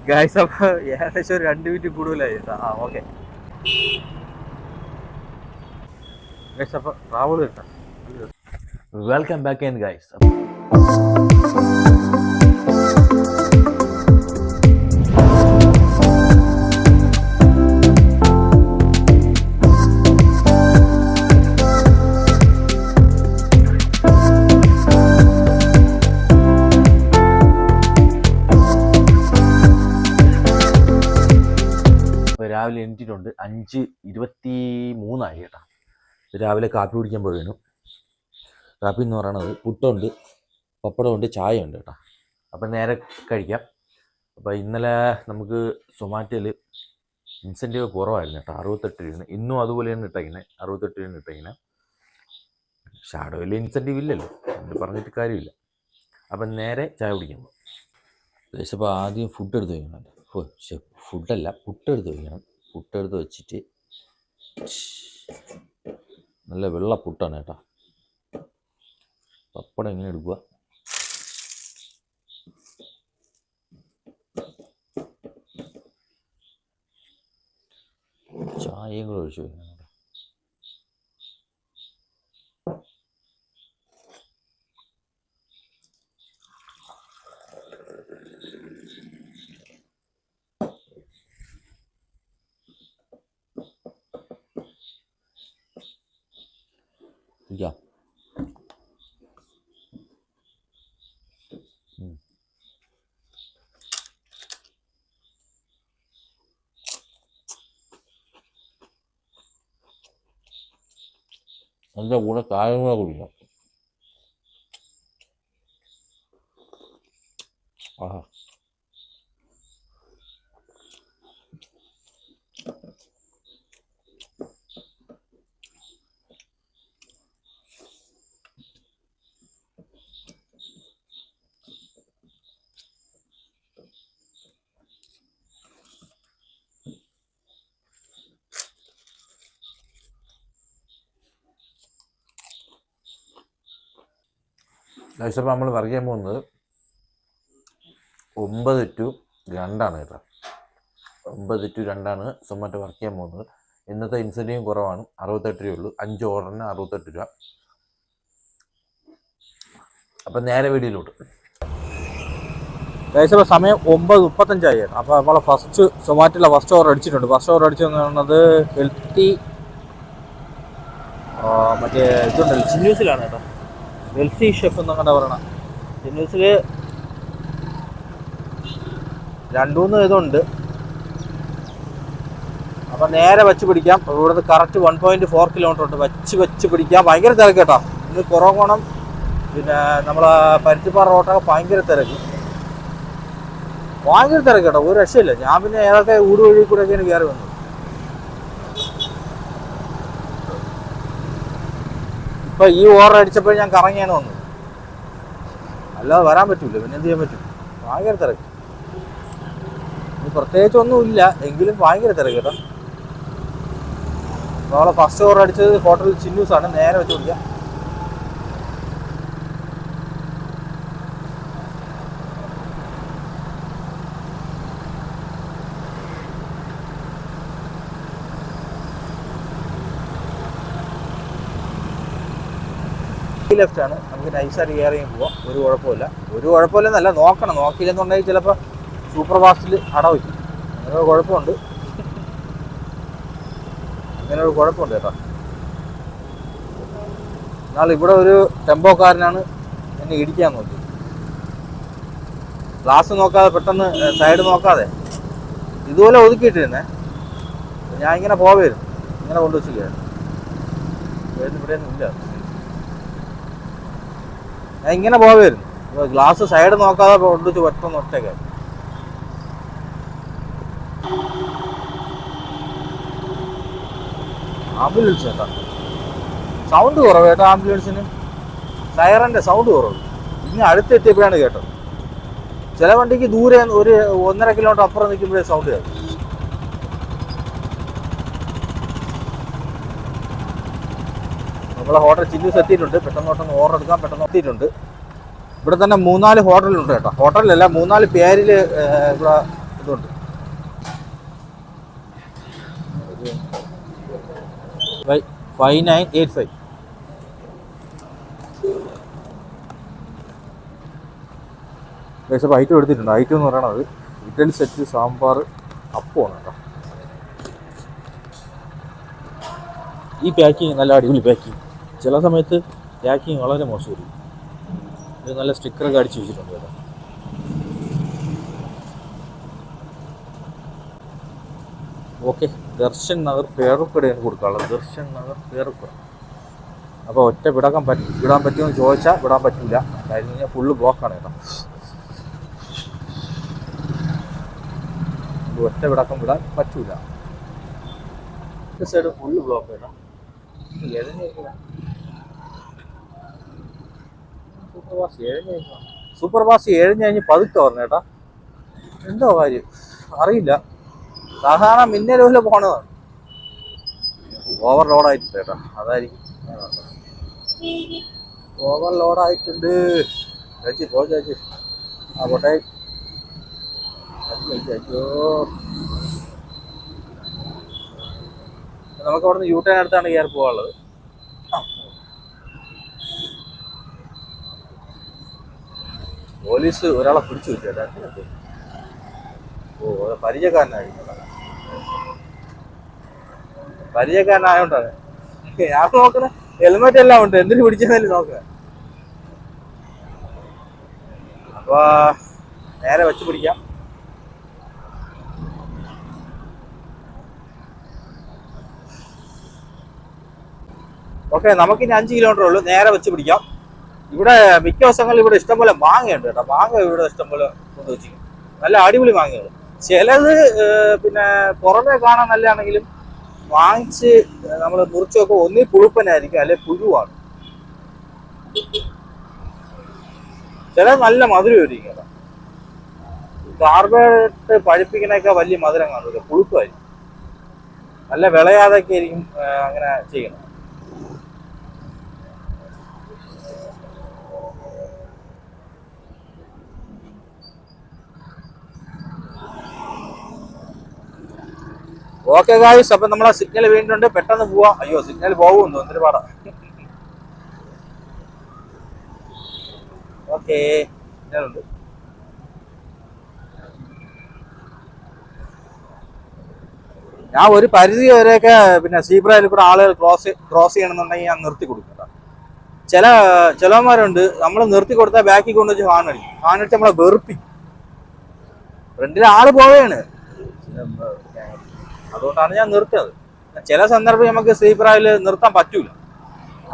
Guys അപ്പോൾ ഏകദേശം ഒരു 2 മിനിറ്റ് കൂടുതലായി കേട്ടോ. ഓക്കെ ഗൈസ്, അപ്പോൾ ട്രാവൽ കേട്ടോ. Welcome back and guys. രാവിലെ എണീറ്റിട്ടുണ്ട്. 5:23 കേട്ടോ. രാവിലെ കാപ്പി കുടിക്കാൻ പോയിരുന്നു. കാപ്പി എന്ന് പറയണത് പുട്ടുണ്ട്, പപ്പടമുണ്ട്, ചായ ഉണ്ട് കേട്ടോ. അപ്പം നേരെ കഴിക്കാം. അപ്പോൾ ഇന്നലെ നമുക്ക് സൊമാറ്റോയിൽ ഇൻസെൻറ്റീവ് കുറവായിരുന്നു കേട്ടോ, 68 രൂപ. ഇന്നും അതുപോലെയാണ് ഇട്ടേക്കുന്നത്, 68 രൂപ ഇട്ടേക്കുന്നത്. ഷാഡോയിൽ ഇൻസെൻറ്റീവ് ഇല്ലല്ലോ, അത് പറഞ്ഞിട്ട് കാര്യമില്ല. അപ്പം നേരെ ചായ കുടിക്കാൻ പോകും. ഏകദേശം അപ്പോൾ ആദ്യം ഫുഡ് എടുത്ത് വയ്ക്കണം. ഫുഡല്ല, പുട്ടെടുത്ത് വയ്ക്കണം. പുട്ടെടുത്ത് വെച്ചിട്ട് നല്ല വെള്ള പുട്ടാണ് കേട്ടോ. പപ്പടം ഇങ്ങനെ എടുക്കുക. ചായയും കൂടെ ഒഴിച്ചു വയ്ക്കണം. ഇരിക്കാം. അതിൻ്റെ കൂടെ ചായയും കൂടെ കുടിക്കാം. ആഹാ, കഴിച്ചപ്പോൾ നമ്മൾ പറയാൻ പോകുന്നത് 9-2 കേട്ടോ. 9-2 സൊമാറ്റോ വർക്ക് ചെയ്യാൻ പോകുന്നത്. ഇന്നത്തെ ഇൻസെൻറ്റീവും കുറവാണ്, 68 രൂപയുള്ളൂ. 5 ഓർഡറിന് 68 രൂപ. അപ്പം നേരെ വീഡിയോയിലോട്ട്. ഏകദേശം സമയം 9:35 കേട്ടോ. അപ്പോൾ നമ്മളെ ഫസ്റ്റ് സൊമാറ്റോയിലെ ഫസ്റ്റ് ഓർഡർ അടിച്ചിട്ടുണ്ട്. ഫസ്റ്റ് ഓർഡർ അടിച്ചതെന്ന് പറയുന്നത് ഹെൽത്തി മറ്റേ ഇതുണ്ടല്ലോ, ചിന്നൂസിലാണ് കേട്ടോ. ഹെൽത്തി ഷെഫ് എന്നങ്ങനെ പറയണം. ചിന്നൂസിൽ 2-3 ഇതുണ്ട്. അപ്പം നേരെ വെച്ച് പിടിക്കാം. ഇവിടുന്ന് കറക്റ്റ് 1.4 കിലോമീറ്റർ ഉണ്ട്. വെച്ച് പിടിക്കാം. ഭയങ്കര തിരക്ക് കേട്ടോ. ഇന്ന് കുറവോണം. പിന്നെ നമ്മളെ പരുത്തിപ്പാറ റോട്ടൊക്കെ ഭയങ്കര തിരക്ക് കേട്ടോ. ഒരു രക്ഷയില്ല. ഞാൻ പിന്നെ ഏതൊക്കെ ഊട് വഴി കൂടെയൊക്കെയാണ് കയറി വന്നത്. ഇപ്പം ഈ ഓർഡർ അടിച്ചപ്പോൾ ഞാൻ കറങ്ങിയാണ് വന്നത്, അല്ലാതെ വരാൻ പറ്റില്ല. പിന്നെ എന്ത് ചെയ്യാൻ പറ്റും? ഭയങ്കര തിരക്ക്. പ്രത്യേകിച്ചൊന്നുമില്ല, എങ്കിലും ഭയങ്കര തിരക്ക് കേട്ടോ. നമ്മളെ ഫസ്റ്റ് ഓർഡർ അടിച്ചത് ഹോട്ടൽ ചിന്നൂസാണ്. നേരെ വെച്ച് പിടിക്കാം. ലെഫ്റ്റ് ആണ്. നമുക്ക് നൈസായിട്ട് കയറിയും പോവാം. ഒരു കുഴപ്പമില്ലെന്നല്ല, നോക്കണം. നോക്കിയില്ലെന്നുണ്ടെങ്കിൽ ചിലപ്പോൾ സൂപ്പർ ഫാസ്റ്റിൽ അടവയ്ക്കും. അങ്ങനൊരു കുഴപ്പമുണ്ട് കേട്ടോ. എന്നാൽ ഇവിടെ ഒരു ടെമ്പോക്കാരനാണ് എന്നെ ഇടിക്കാൻ നോക്കി. ഗ്ലാസ് നോക്കാതെ, പെട്ടെന്ന് സൈഡ് നോക്കാതെ ഇതുപോലെ ഒതുക്കിയിട്ടിരുന്നേ. ഞാൻ ഇങ്ങനെ പോവായിരുന്നു, ഇങ്ങനെ കൊണ്ടുവച്ചില്ലായിരുന്നു. ഇവിടെയൊന്നും ഇല്ല. ഞാൻ ഇങ്ങനെ പോവായിരുന്നു, ഗ്ലാസ് സൈഡ് നോക്കാതെ കൊണ്ടുവച്ച് പെട്ടെന്ന് ഒറ്റയ്ക്കായി. ആംബുലൻസ് കേട്ടോ, സൗണ്ട് കുറവ് കേട്ടോ. ആംബുലൻസിന് സൈറൻ്റെ സൗണ്ട് കുറവ്. ഇനി അടുത്തെത്തിയപ്പോഴാണ് കേട്ടത്. ചില വണ്ടിക്ക് ദൂരെ ഒരു 1.5 കിലോമീറ്റർ അപ്പുറം നിൽക്കുമ്പോഴേ സൗണ്ട് കേൾക്കും. നമ്മളെ ഹോട്ടൽ ചിന്നൂസ് എത്തിയിട്ടുണ്ട്. പെട്ടെന്ന് ഓർഡർ എടുക്കാൻ പെട്ടെന്ന് എത്തിയിട്ടുണ്ട്. ഇവിടെ തന്നെ 3-4 ഹോട്ടലുണ്ട് കേട്ടോ. ഹോട്ടലിലല്ല, 3-4 പേരിൽ ഇവിടെ ഇതുണ്ട് 5985. ഏകദേശം ഐറ്റം എടുത്തിട്ടുണ്ട്. ഐറ്റം എന്ന് പറയണത് ഇഡ്ഡലി സെറ്റ്, സാമ്പാർ, അപ്പമാണ് കേട്ടോ. ഈ പാക്കിങ് നല്ല അടിപൊളി പാക്കിങ്. ചില സമയത്ത് പാക്കിങ് വളരെ മോശമായിരിക്കും. ഇത് നല്ല സ്റ്റിക്കറൊക്കെ അടിച്ച് വെച്ചിട്ടുണ്ട് കേട്ടോ. ഓക്കെ, ദർശൻ നഗർ പേറുക്കടയാണ് കൊടുക്കാനുള്ളത്. ദർശൻ നഗർ പേറുക്കട. അപ്പോൾ ഒറ്റ വിടാൻ പറ്റുമെന്ന് ചോദിച്ചാൽ വിടാൻ പറ്റില്ല. കാര്യം കഴിഞ്ഞാൽ ഫുള്ള് ബ്ലോക്കാണ് കേട്ടോ. ഒറ്റ വിടക്കം വിടാൻ പറ്റൂല. സൈഡ് ഫുള്ള് ബ്ലോക്ക് കേട്ടോ. സൂപ്പർ ഫാസ്റ്റ് എഴുഞ്ഞ് കഴിഞ്ഞ് പതുക്കെ പറഞ്ഞു കേട്ടോ. എന്തോ കാര്യം അറിയില്ല. സാധാരണ മിന്നലുപോലെ പോണതാണ്. ഓവർ ലോഡായിട്ടുണ്ട് കേട്ടോ, അതായിരിക്കും. ഓവർ ലോഡായിട്ടുണ്ട്. ചേച്ചി പോ ചേച്ചി. ആ പോട്ടെ. അയ്യോ, നമുക്ക് അവിടെ നിന്ന് യൂട്ടേൺ അടുത്താണ് കയറി പോകാനുള്ളത്. പോലീസ് ഒരാളെ പിടിച്ചു വെച്ചേട്ടാ. ഓ, പരിചയക്കാരനായോണ്ടാണ് ഞാൻ നോക്കണ. ഹെൽമെറ്റ് എല്ലാം ഉണ്ട്, എന്തിനു പിടിച്ചെന്നാലും നോക്കുക. അപ്പൊ നേരെ വെച്ച് പിടിക്കാം. ഓക്കെ, നമുക്കിനി 5 കിലോമീറ്റർ ഉള്ളൂ. നേരെ വെച്ച് പിടിക്കാം. ഇവിടെ മിക്ക ദിവസങ്ങളിൽ ഇവിടെ ഇഷ്ടംപോലെ മാങ്ങയുണ്ട് കേട്ടോ. മാങ്ങ ഇവിടെ ഇഷ്ടംപോലെ കൊണ്ടുവച്ചിരിക്കും. നല്ല അടിപൊളി മാങ്ങകൾ. ചിലത് പിന്നെ പുറമെ കാണാൻ നല്ലതാണെങ്കിലും വാങ്ങിച്ച് നമ്മൾ മുറിച്ച് നോക്കുമ്പോൾ ഒന്നീ പുഴുപ്പനായിരിക്കും, അല്ലെ പുഴുവാണ്. ചിലത് നല്ല മധുരമായിരിക്കും കേട്ടോ. കാർബേറ്റ് പഴുപ്പിക്കണൊക്കെ വലിയ മധുരം കാണില്ല, പുഴുപ്പായിരിക്കും. നല്ല വിളയാതൊക്കെ ആയിരിക്കും അങ്ങനെ ചെയ്യണം. ഓക്കെ ഗായ്സ്, അപ്പൊ നമ്മളെ സിഗ്നൽ വീണ്ടുണ്ട്. പെട്ടെന്ന് പോവാം. അയ്യോ, സിഗ്നൽ പോകുന്നു, എന്തൊരു പാടാ. ഓക്കെ, സിഗ്നലുണ്ട്. ഞാൻ ഒരു പരിധി വരെയൊക്കെ പിന്നെ സീബ്രയിൽ കൂടെ ആളുകൾ ക്രോസ് ചെയ്യണമെന്നുണ്ടെങ്കിൽ ഞാൻ നിർത്തി കൊടുക്കും. ചിലവന്മാരുണ്ട്, നമ്മൾ നിർത്തി കൊടുത്താൽ ബാക്കിൽ കൊണ്ടുവച്ച് ഹാണടിച്ച് നമ്മളെ വെറുപ്പിക്കും. ഫ്രണ്ടിൽ ആള് പോവുകയാണ്, അതുകൊണ്ടാണ് ഞാൻ നിർത്തിയത്. ചില സന്ദർഭം നമുക്ക് സീബ്രയിൽ നിർത്താൻ പറ്റൂല.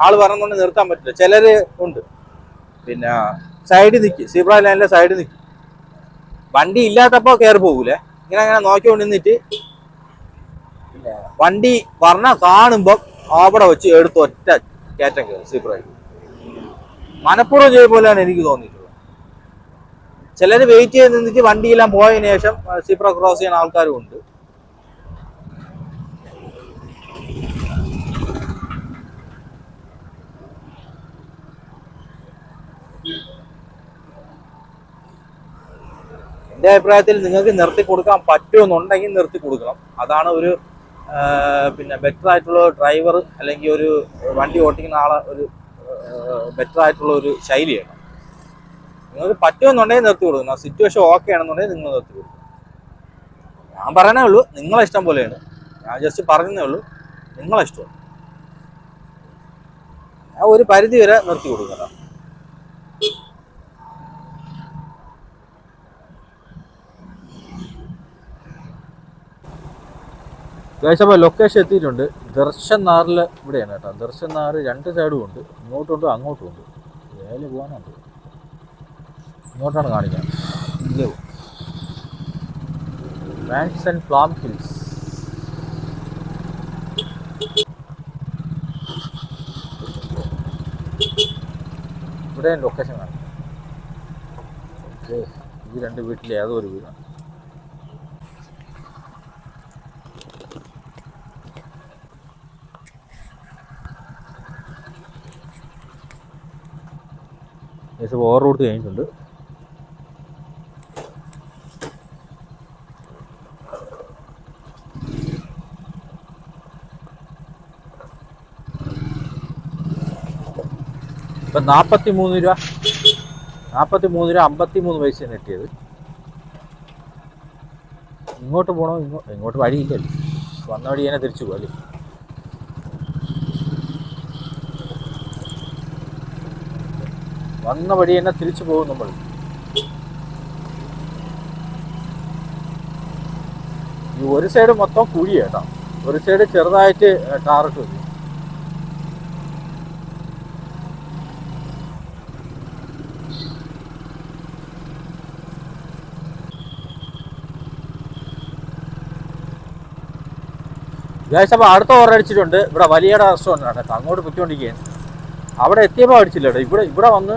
ആള് പറഞ്ഞുകൊണ്ട് നിർത്താൻ പറ്റില്ല. ചിലര് ഉണ്ട് പിന്നെ സൈഡിൽ നിൽക്കും, സീബ്ര ലൈനിലെ സൈഡിൽ നിൽക്കും. വണ്ടി ഇല്ലാത്തപ്പോൾ കയറി പോകൂലേ, ഇങ്ങനെ നോക്കിക്കൊണ്ട് നിന്നിട്ട് പിന്നെ വണ്ടി പറഞ്ഞ കാണുമ്പം അവിടെ വെച്ച് എടുത്ത് ഒറ്റ കയറ്റം കയറി സീബ്രയിൽ. മനഃപൂർവ്വം ചെയ്ത പോലെയാണ് എനിക്ക് തോന്നിയിട്ടുള്ളത്. ചിലർ വെയിറ്റ് ചെയ്ത് നിന്നിട്ട് വണ്ടിയെല്ലാം പോയതിനു ശേഷം സീബ്ര ക്രോസ് ചെയ്യുന്ന ആൾക്കാരും ഉണ്ട്. എൻ്റെ അഭിപ്രായത്തിൽ നിങ്ങൾക്ക് നിർത്തി കൊടുക്കാൻ പറ്റുമെന്നുണ്ടെങ്കിൽ നിർത്തി കൊടുക്കണം. അതാണ് ഒരു പിന്നെ ബെറ്റർ ആയിട്ടുള്ള ഡ്രൈവർ അല്ലെങ്കിൽ ഒരു വണ്ടി ഓട്ടിക്കുന്ന ആളെ ഒരു ബെറ്റർ ആയിട്ടുള്ള ഒരു ശൈലിയാണ്. നിങ്ങൾക്ക് പറ്റുമെന്നുണ്ടെങ്കിൽ നിർത്തി കൊടുക്കണം. സിറ്റുവേഷൻ ഓക്കെ ആണെന്നുണ്ടെങ്കിൽ നിങ്ങൾ നിർത്തി കൊടുക്കണം. ഞാൻ പറയണേ ഉള്ളൂ, നിങ്ങളെ ഇഷ്ടം പോലെയാണ്. ഞാൻ ജസ്റ്റ് പറഞ്ഞതേ ഉള്ളൂ, നിങ്ങളെ ഇഷ്ടമാണ്. ഞാൻ ഒരു പരിധി വരെ നിർത്തി കൊടുക്കണം. ഗൈസ്, ലൊക്കേഷൻ എത്തിയിട്ടുണ്ട്. ദർശൻ നാറിൽ ഇവിടെയാണ് കേട്ടോ. ദർശൻ നാറ് 2 സൈഡും ഉണ്ട്, ഇങ്ങോട്ടുണ്ട് അങ്ങോട്ടും ഉണ്ട്. വേല പോകാനുണ്ട്, ഇങ്ങോട്ടാണ് കാണിക്കാൻ. മാൻസ് ആൻഡ് പ്ലാം ഹിൽസ്. ഇവിടെ ലൊക്കേഷൻ കാണിക്കാം. ഓക്കെ, ഈ 2 വീട്ടിൽ ഏതോ ഒരു വീടാണ്. ഓവർ റൂട്ട് കഴിഞ്ഞിട്ടുണ്ട്. ഇപ്പം 43 രൂപ 53 കിട്ടിയത്. ഇങ്ങോട്ട് പോകണോ? ഇങ്ങോട്ട് വഴിയില്ലല്ലോ, വന്ന വഴി തന്നെ തിരിച്ചു പോകും അല്ലേ. വന്ന വഴി തന്നെ തിരിച്ചു പോകും നമ്മൾ. ഈ ഒരു സൈഡ് മൊത്തം കുഴി കേട്ടോ, ഒരു സൈഡ് ചെറുതായിട്ട് ടാറിട്ട് വരും. ഗൈസ്, അപ്പോൾ അടുത്ത ഓർഡർ ഇവിടെ വലിയട റെസ്റ്റോറൻ്റ് ആണ് കേട്ടോ, അങ്ങോട്ട് പൊയ്ക്കൊണ്ടിരിക്കുകയാണ്. അവിടെ എത്തിയപ്പോൾ അടിച്ചില്ല കേട്ടോ, ഇവിടെ വന്ന്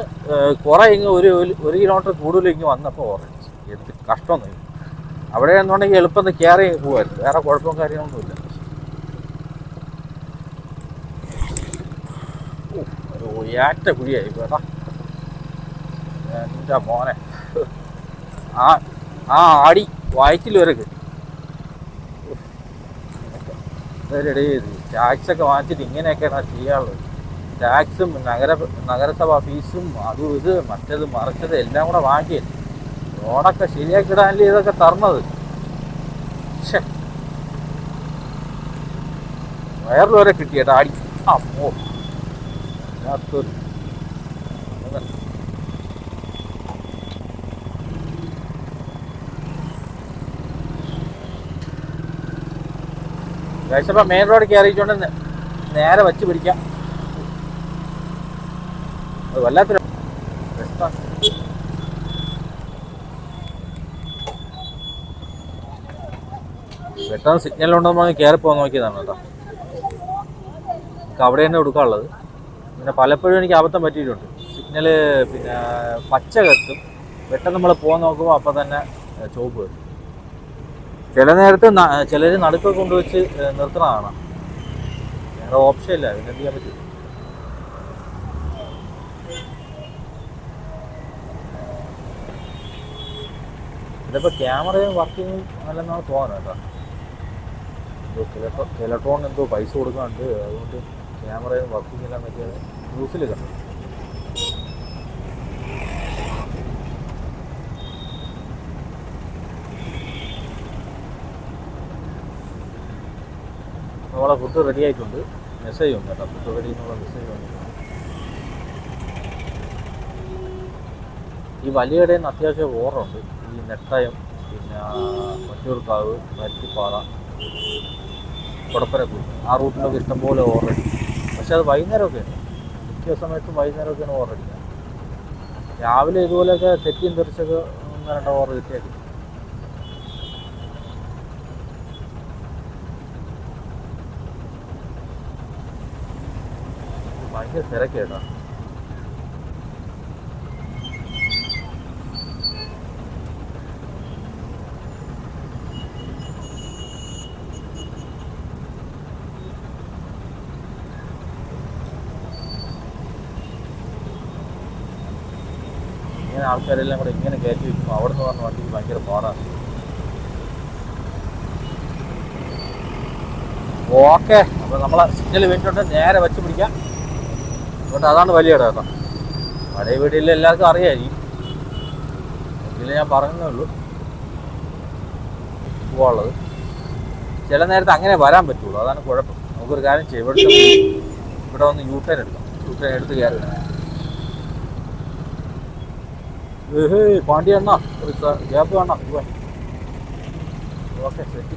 കുറേ ഇങ്ങ് ഒരു കിലോമീറ്റർ കൂടുതൽ ഇങ്ങ് വന്നപ്പോൾ ഓർഡർ അടിച്ചു. എന്ത് കഷ്ടമൊന്നും. അവിടെ എന്നുണ്ടെങ്കിൽ എളുപ്പം കയറി പോകുമായിരുന്നു, വേറെ കുഴപ്പവും കാര്യങ്ങളൊന്നുമില്ല. ഒരു ഏറ്റ കുഴിയായി കേട്ടോ എൻ്റെ മോനെ. ആ ആടി വയറ്റിൽ വരെ കിട്ടി. ടാക്സൊക്കെ വാങ്ങിച്ചിട്ട് ഇങ്ങനെയൊക്കെയാണ് ചെയ്യാനുള്ളത്. ടാക്സും നഗരസഭ ഫീസും അതും ഇത് മറ്റേത് മറിച്ചത് എല്ലാം കൂടെ വാങ്ങിയത്. റോഡൊക്കെ ശരിയാക്കിയിടാനല്ലേ ഇതൊക്കെ തരണത്. പക്ഷേ വയറിൽ വരെ കിട്ടിയേട്ടാ ആടി. അമ്മോ, അതിനകത്തൊരു കഴിച്ചപ്പോൾ മെയിൻ റോഡ് കയറിയിട്ടുണ്ട്. നേരെ വച്ച് പിടിക്കാം. അത് വല്ലാത്തൊരു പെട്ടെന്ന് സിഗ്നലുണ്ടോ കയറിപ്പോകാൻ നോക്കിയതാണ് കേട്ടോ. നമുക്ക് അവിടെ തന്നെ കൊടുക്കാനുള്ളത്. പിന്നെ പലപ്പോഴും എനിക്ക് അബദ്ധം പറ്റിയിട്ടുണ്ട്. സിഗ്നല് പിന്നെ പച്ച കത്തും, പെട്ടെന്ന് നമ്മൾ പോകാൻ നോക്കുമ്പോൾ അപ്പം തന്നെ ചുവപ്പ് വരും. ചില നേരത്ത് ചിലർ നടുക്കൊക്കെ കൊണ്ടുവച്ച് നിർത്തണതാണ്. വേറെ ഓപ്ഷൻ ഇല്ല, പിന്നെ എന്ത് ചെയ്യാൻ പറ്റും. ഇതിപ്പോൾ ക്യാമറയും വർക്കിങ്ങും നല്ലെന്നാണ് തോന്നുന്നത് കേട്ടോ. ഇലക്ട്രോൺ എന്തോ പൈസ കൊടുക്കാനുണ്ട്, അതുകൊണ്ട് ക്യാമറയും വർക്കിംഗ് എല്ലാം പറ്റിയ ന്യൂസിൽ കണ്ടു. നമ്മളെ ഫുഡ് റെഡി ആയിട്ടുണ്ട്. മെസ്സേജ് ഉണ്ട് കേട്ടോ, ഫുഡ് റെഡി എന്നുള്ള മെസ്സേജ് വന്നിട്ടുണ്ട്. ഈ വലിയ കടയിൽ നിന്ന് അത്യാവശ്യം ഓർഡറുണ്ട്. ഈ നെട്ടയം, പിന്നെ വട്ടിയൂർക്കാവ്, പരുത്തിപ്പാറ, കൊടപ്പനക്കുടി, ആ റൂട്ടിലൊക്കെ ഇഷ്ടംപോലെ ഓർഡർ അടിക്കും. പക്ഷെ അത് വൈകുന്നേരമൊക്കെയാണ്, മിക്ക സമയത്തും വൈകുന്നേരമൊക്കെയാണ് ഓർഡർ അടിക്കുക. രാവിലെ ഇതുപോലെയൊക്കെ തെറ്റിയും തെറിച്ചൊക്കെ 1-2 ഓർഡർ കിട്ടിയാൽ ഭയങ്കര തിരക്കേട്ടോ. ഇങ്ങനെ ആൾക്കാരെല്ലാം കൂടെ ഇങ്ങനെ കയറ്റി വയ്ക്കുമ്പോൾ അവിടെ നിന്ന് പറഞ്ഞ വണ്ടിക്ക് ഭയങ്കര പാടാണ്. ഓക്കെ, അപ്പോൾ നമ്മളെ സിഗ്നൽ വേണ്ടിയിട്ട് നേരെ വെച്ച് പിടിക്കാം. അതുകൊണ്ട് അതാണ് വലിയ ഇടം കേട്ടോ. പഴയ വീട്ടിൽ എല്ലാവർക്കും അറിയാമായിരിക്കും, എങ്കിലും ഞാൻ പറഞ്ഞതേ ഉള്ളൂ പോകാനുള്ളത്. ചില നേരത്തെ അങ്ങനെ വരാൻ പറ്റുള്ളൂ, അതാണ് കുഴപ്പം. നമുക്കൊരു കാര്യം ചെയ്യാം, ഇവിടെ വന്ന് യൂട്ടേൺ എടുക്കാം. യൂട്ടേൺ എടുത്ത് കയറി പാണ്ടി എണ്ണ ഒരു ഗ്യാപ്പ് വേണം. Okay, set.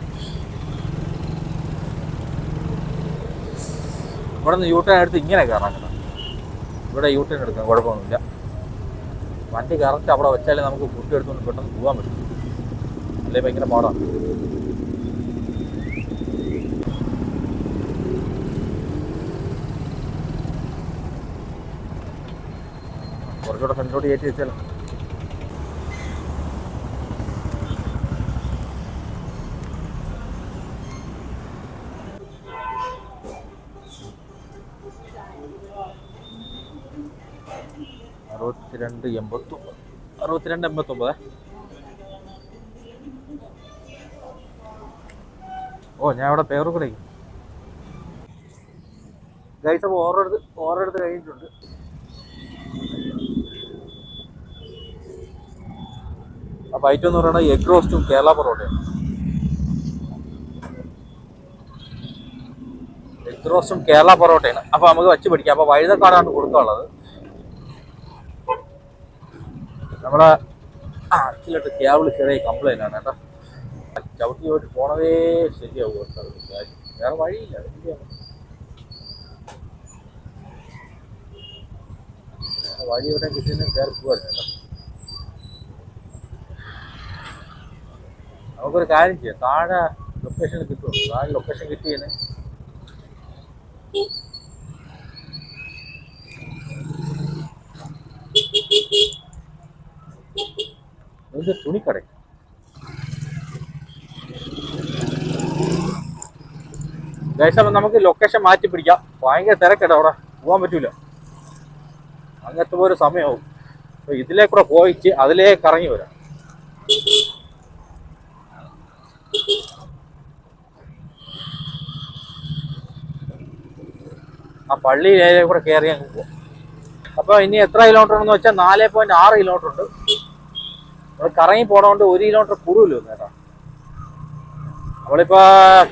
ഇവിടെ നിന്ന് യൂട്ടേൺ എടുത്ത് ഇങ്ങനെ കയറാം കേട്ടോ. ഇവിടെ യൂട്ടേൺ എടുക്കാം, കുഴപ്പമൊന്നുമില്ല. വണ്ടി കറക്റ്റ് അവിടെ വെച്ചാലേ നമുക്ക് ഫുഡ് എടുത്തുകൊണ്ട് പെട്ടെന്ന് പോകാൻ പറ്റും, അല്ലേ ഭയങ്കര പാടാണ്. കുറച്ചുകൂടെ ഫ്രണ്ടിലോട്ട് കയറ്റി വെച്ചാലോ. അറുപത്തിരണ്ട് 89. ഓ, ഞാൻ അവിടെ പേര് കൂടെ ഗൈസ്. അപ്പോൾ ഓർഡർ എടുത്ത് കഴിഞ്ഞിട്ടുണ്ട്. അപ്പോൾ ഐറ്റം എന്ന് പറയുന്നത് എഗ് റോസ്റ്റും കേരള പൊറോട്ടയും. എഗ് റോസ്റ്റും കേരള പൊറോട്ടയാണ്. അപ്പോൾ നമുക്ക് വെച്ച് പിടിക്കാം. അപ്പോൾ വഴുതക്കാടാണ് കൊടുക്കാനുള്ളത്. നമ്മുടെ അച്ഛനിട്ട് കേബിൾ ചെറിയ കംപ്ലൈൻ്റ് ആണ് കേട്ടോ. ചവിട്ടി പോയിട്ട് പോണതേ ശരിയാവും. വേറെ വഴിയില്ല. വഴി ഇവിടെ കിട്ടുന്ന കയറി പോകാൻ കേട്ടോ. നമുക്കൊരു കാര്യം ചെയ്യാം, താഴെ ലൊക്കേഷൻ കിട്ടുമോ? താഴെ ലൊക്കേഷൻ കിട്ടിയേനെ. ഇത് തുണിക്കട. ഗൈസ്, നമുക്ക് ലൊക്കേഷൻ മാറ്റി പിടിക്കാം. ഭയങ്കര തിരക്കട്ടോ, അവിടെ പോകാൻ പറ്റൂല. അങ്ങനത്തെ ഒരു സമയമാവും. അപ്പൊ ഇതിലേക്കൂടെ പോയിച്ച് അതിലേക്ക് ഇറങ്ങി വരാം. ആ പള്ളിയിലേ കൂടെ കയറി അങ്ങ് പോവാം. അപ്പൊ ഇനി എത്ര കിലോമീറ്റർ ഉണ്ടെന്ന് വെച്ചാൽ 4.6 കിലോമീറ്റർ ഉണ്ട്. നമ്മൾ കറങ്ങി പോണോണ്ട് 1 കിലോമീറ്റർ കൂടുതലും കേട്ടോ. നമ്മളിപ്പോ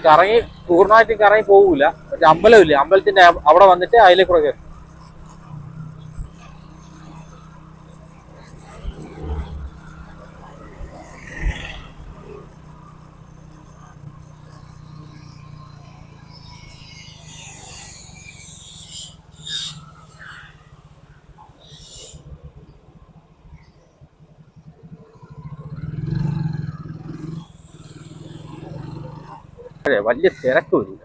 കറങ്ങി പൂർണ്ണമായിട്ടും കറങ്ങി പോകൂല. മറ്റേ അമ്പലമില്ലേ, അമ്പലത്തിന്റെ അവിടെ വന്നിട്ട് അതിലേക്കൂടെ കയറും. വലിയ തിരക്ക് വരില്ല.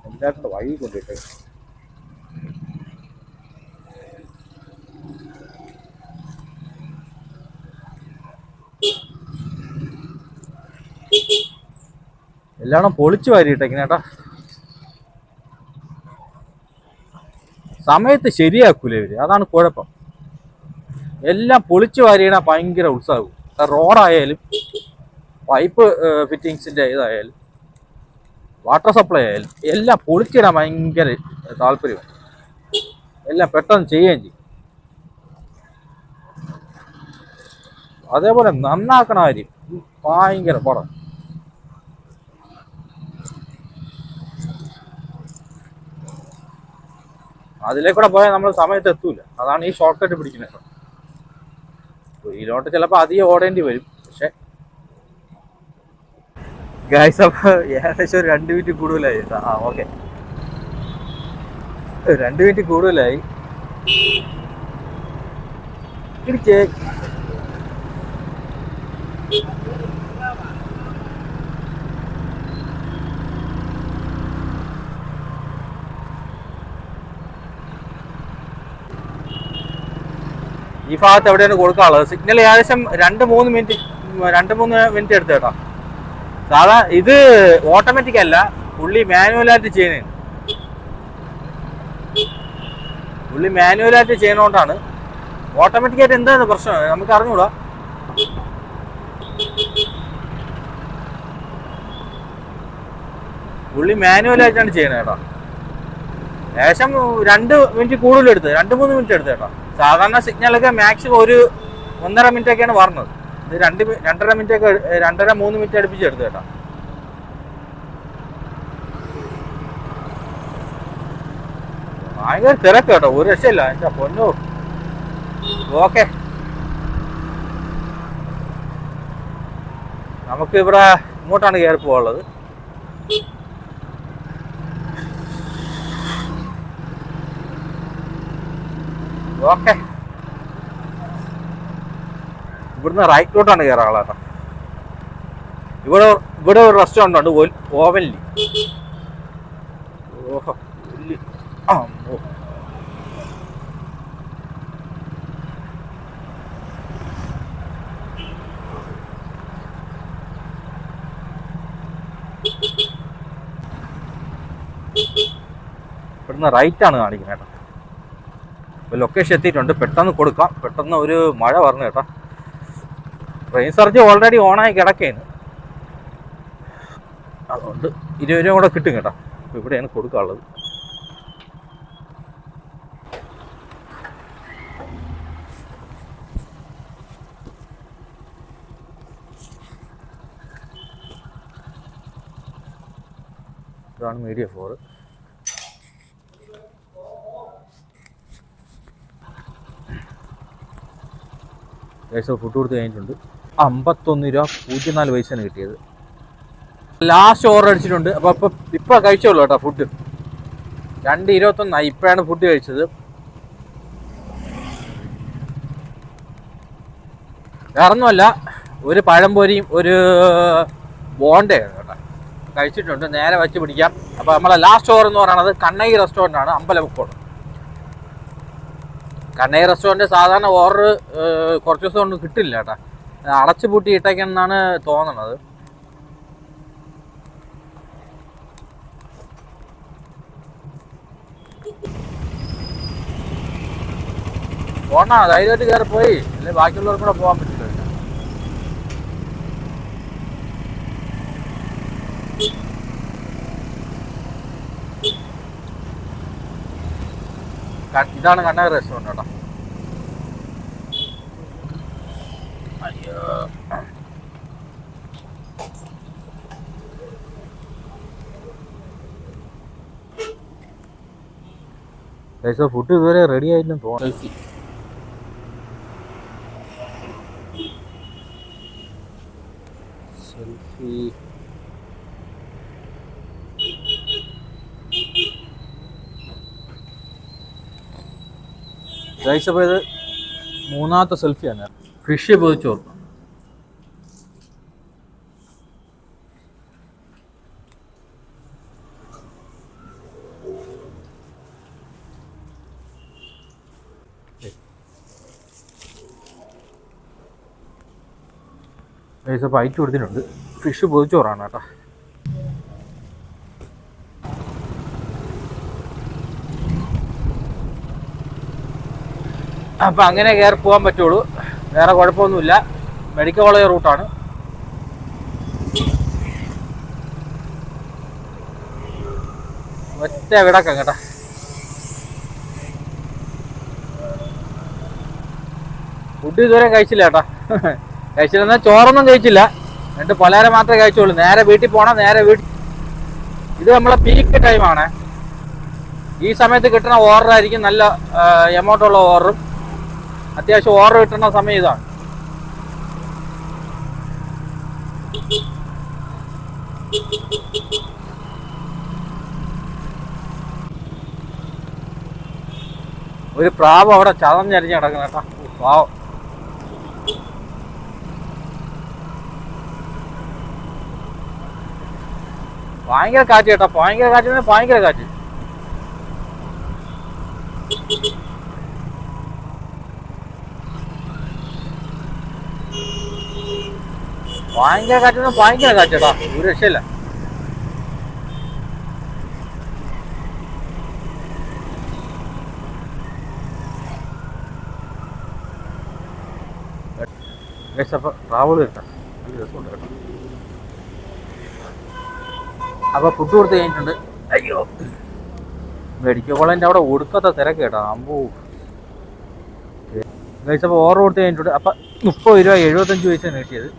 എല്ലാത്തിൻ്റെ വഴി കൊണ്ടിട്ട് എല്ലാം പൊളിച്ചു വാരിയിട്ടേക്കണ കേട്ടാ. സമയത്ത് ശരിയാക്കൂലേ ഇവര്, അതാണ് കുഴപ്പം. എല്ലാം പൊളിച്ചു വാരിയണ ഭയങ്കര ഉത്സാഹവും. റോഡായാലും പൈപ്പ് ഫിറ്റിങ്സിന്റെ ഇതായാലും വാട്ടർ സപ്ലൈ ആയാലും എല്ലാം പൊളിച്ചിടാൻ ഭയങ്കര താല്പര്യമാണ്. എല്ലാം പെട്ടെന്ന് ചെയ്യുകയും ചെയ്യും. അതേപോലെ നന്നാക്കണ കാര്യം ഭയങ്കര പാടാണ്. അതിലേക്കൂടെ പോയാൽ നമ്മൾ സമയത്ത് എത്തൂല. അതാണ് ഈ ഷോർട്ട് കട്ട് പിടിക്കുന്നത്. ഇതിലോട്ട് ചിലപ്പോൾ അധികം ഓടേണ്ടി വരും. പക്ഷെ ഗൈസ്, അപ്പൊ ഏകദേശം ഒരു 2 മിനിറ്റ് കൂടുതലായി. ഓക്കെ, 2 മിനിറ്റ് കൂടുതലായി. ഇടിച്ചേ ഈ ഭാഗത്ത് എവിടെയാണ് കൊടുക്കാനുള്ളത്? സിഗ്നൽ ഏകദേശം 2-3 മിനിറ്റ് എടുത്ത് കേട്ടോ. സാധാ ഇത് ഓട്ടോമാറ്റിക് അല്ല, പുള്ളി മാനുവലായിട്ട് ചെയ്യുന്നതാണ്. പുള്ളി മാനുവലായിട്ട് ചെയ്യുന്നതുകൊണ്ടാണ്. ഓട്ടോമാറ്റിക്കായിട്ട് എന്താണ് പ്രശ്നം നമുക്ക് അറിഞ്ഞൂടാ. പുള്ളി മാനുവലായിട്ടാണ് ചെയ്യുന്നത് കേട്ടോ. ഏകദേശം 2 മിനിറ്റ് കൂടുതൽ എടുത്ത്, 2-3 മിനിറ്റ് എടുത്ത് കേട്ടോ. സാധാരണ സിഗ്നലൊക്കെ മാക്സിമം ഒരു 1.5 മിനിറ്റ് ഒക്കെയാണ് പറഞ്ഞത്. ഇത് 2.5 മിനിറ്റ് ഒക്കെ, 2.5-3 മിനിറ്റ് അടുപ്പിച്ചെടുത്ത് കേട്ടോ. ഭയങ്കര തിരക്ക് കേട്ടോ, ഒരു രക്ഷയില്ല. എൻ്റെ പൊന്നോ. ഓക്കെ, നമുക്ക് ഇവിടെ ഇങ്ങോട്ടാണ് കയറി പോകാനുള്ളത്. ഓക്കെ, ഇവിടുന്ന് റൈറ്റിലോട്ടാണ് കയറാനുള്ളത് കേട്ടോ. ഇവിടെ ഒരു റെസ്റ്റോറൻ്റ് ഉണ്ട്, ഓവൻലി. ഓഹോ, ഇവിടുന്ന് റൈറ്റാണ് കാണിക്കുന്നത് കേട്ടോ. ലൊക്കേഷൻ എത്തിയിട്ടുണ്ട്. പെട്ടെന്ന് കൊടുക്കാം. പെട്ടെന്ന് ഒരു മഴ പറഞ്ഞു കേട്ടോ. റെയിൻ സർജ് ഓൾറെഡി ഓണായി കിടക്കുകയാണ്. അതുകൊണ്ട് 20 രൂപ കൂടെ കിട്ടും കേട്ടോ. അപ്പോൾ ഇവിടെയാണ് കൊടുക്കാനുള്ളത്. ഇതാണ് മീഡിയ 4. ഫുഡ് കൊടുത്ത് കഴിഞ്ഞിട്ടുണ്ട്. 51 രൂപ 04 പൈസയാണ് കിട്ടിയത്. ലാസ്റ്റ് ഓർഡർ അടിച്ചിട്ടുണ്ട്. അപ്പോൾ ഇപ്പോൾ കഴിച്ചോളൂ കേട്ടോ ഫുഡ്. 2:21 ഇപ്പോഴാണ് ഫുഡ് കഴിച്ചത്. വേറൊന്നുമല്ല, ഒരു പഴംപൊരിയും ഒരു ബോണ്ടയാണ് കേട്ടോ കഴിച്ചിട്ടുണ്ട്. നേരെ വെച്ച് പിടിക്കാം. അപ്പോൾ നമ്മളെ ലാസ്റ്റ് ഓർഡർ എന്ന് പറയുന്നത് കണ്ണകി റെസ്റ്റോറൻ്റ് ആണ്, അമ്പലമുക്കോട്. കണ്ണകി റെസ്റ്റോറൻറ്റ് സാധാരണ ഓർഡർ കുറച്ച് ദിവസം കൊണ്ട് കിട്ടില്ല കേട്ടോ. അടച്ചു പൂട്ടി ഇട്ടേക്കെന്നാണ് തോന്നണത്. പോണ ധൈര്യമായിട്ട് കയറി പോയി, അല്ലെങ്കിൽ ബാക്കിയുള്ളവർക്ക് കൂടെ പോകാൻ പറ്റില്ല. ഇതാണ് കണ്ണകി റെസ്റ്റോറൻറ്റ് കേട്ടോ. അയ്യോ, ഫുഡ് ഇതുവരെ റെഡി ആയില്ലെന്ന് തോന്നുന്നു. സെൽഫി അപ്പോൾ ഇത് 3ാമത്തെ സെൽഫിയാണ്. ഫിഷ് പൊതിച്ചോറ്. അപ്പോൾ അയച്ചു കൊടുത്തിട്ടുണ്ട്. ഫിഷ് പൊതിച്ചോറാണ് കേട്ടോ. അപ്പം അങ്ങനെ കയറി പോകാൻ പറ്റുള്ളൂ, വേറെ കുഴപ്പമൊന്നുമില്ല. മെഡിക്കൽ കോളേജ് റൂട്ടാണ്. ഒറ്റ വിടക്കം കേട്ടോ. ഫുഡ് ഇതുവരെ കഴിച്ചില്ല കേട്ടോ. കഴിച്ചില്ലെന്നാൽ ചോറൊന്നും കഴിച്ചില്ല, 2 പലഹാരം മാത്രമേ കഴിച്ചുള്ളൂ. നേരെ വീട്ടിൽ പോകണം. ഇത് നമ്മളെ പീക്ക് ടൈമാണ്. ഈ സമയത്ത് കിട്ടുന്ന ഓർഡർ ആയിരിക്കും നല്ല എമൗണ്ട് ഉള്ള ഓർഡറും. അത്യാവശ്യം ഓർഡർ കിട്ടുന്ന സമയം ഇതാണ്. ഒരു പ്രാവ് അവിടെ ചതഞ്ഞരിഞ്ഞ് കിടക്കുന്ന കേട്ടോ. പാവം. ഭയങ്കര കാറ്റ് കേട്ടോ. ഭയങ്കര കാറ്റ്. ഭയങ്കര കാറ്റ് കേട്ടോ. ഒരു രക്ഷയില്ല. അപ്പോൾ ട്രാവൽ കിട്ടാം. നല്ല രസമുണ്ട് കേട്ടോ. അപ്പോൾ ഫുഡ് കൊടുത്ത് കഴിഞ്ഞിട്ടുണ്ട്. അയ്യോ, മെഡിക്കൽ കോളേജിൻ്റെ അവിടെ ഒടുക്കത്തെ തിരക്ക് കേട്ടോ. അമ്പൂ കഴിച്ചപ്പോൾ ഓർഡർ കൊടുത്ത് കഴിഞ്ഞിട്ടുണ്ട്. അപ്പം 30 രൂപ 75 പൈസയാണ് കിട്ടിയത്.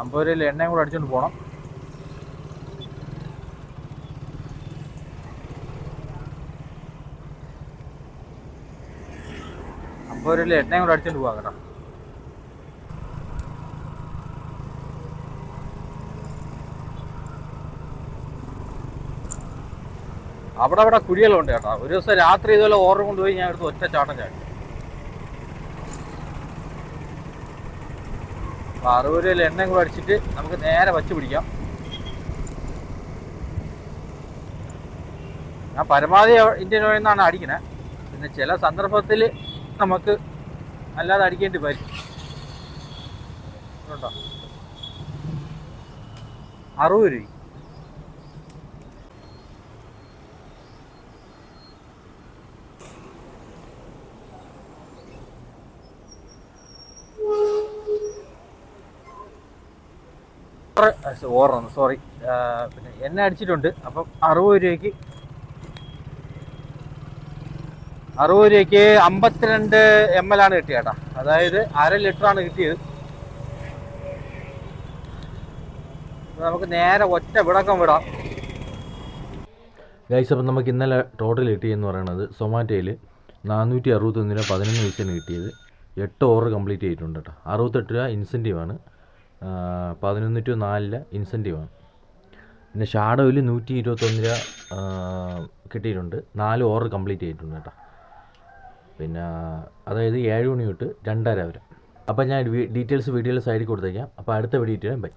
50 രൂപയിൽ എണ്ണയും കൂടെ അടിച്ചുകൊണ്ട് പോകണം. എണ്ണയും കൂടെ അടിച്ചുകൊണ്ട് പോകാം കേട്ടോ. അവിടെ കുഴികളുണ്ട് കേട്ടോ. ഒരു ദിവസം രാത്രി ഇതുപോലെ ഓർഡർ കൊണ്ടുപോയി ഞാൻ എടുത്ത് ഒറ്റ ചാട്ടം ചാടി. 60 രൂപയിൽ എണ്ണയും കൂടെ അടിച്ചിട്ട് നമുക്ക് നേരെ വച്ച് പിടിക്കാം. ഞാൻ പരമാവധി ഇന്ത്യൻ ഓയിൽ നിന്നാണ് അടിക്കുന്നത്. പിന്നെ ചില സന്ദർഭത്തിൽ നമുക്ക് അല്ലാതെ അടിക്കേണ്ടി വരും കേട്ടോ. 60 രൂപ. ഓർമ്മ സോറി, പിന്നെ എണ്ണ അടിച്ചിട്ടുണ്ട്. അപ്പം 60 രൂപയ്ക്ക് 52 ml ആണ് കിട്ടിയത് കേട്ടോ. അതായത് 1/2 ലിറ്ററാണ് കിട്ടിയത്. നമുക്ക് നേരെ ഒറ്റ വിടക്കം വിടാം ഗൈസ്. അപ്പം നമുക്ക് ഇന്നലെ ടോട്ടൽ കിട്ടിയെന്ന് പറയുന്നത് സൊമാറ്റോയിൽ 461 രൂപ 11 പൈസയാണ് കിട്ടിയത്. 8 ഓർഡർ കംപ്ലീറ്റ് ചെയ്തിട്ടുണ്ട് കേട്ടോ. 68 രൂപ ഇൻസെൻറ്റീവാണ്, 11 to 4 ഇൻസെൻറ്റീവാണ്. പിന്നെ ഷാഡോയിൽ 121 രൂപ കിട്ടിയിട്ടുണ്ട്. 4 ഓർഡർ കംപ്ലീറ്റ് ചെയ്തിട്ടുണ്ട് കേട്ടോ. പിന്നെ അതായത് 7 മണി തൊട്ട് 2:30 വരെ. അപ്പോൾ ഞാൻ ഡീറ്റെയിൽസ് വീഡിയോയിൽ സൈഡിൽ കൊടുത്തേക്കാം. അപ്പോൾ അടുത്ത വീഡിയോ ബൈ.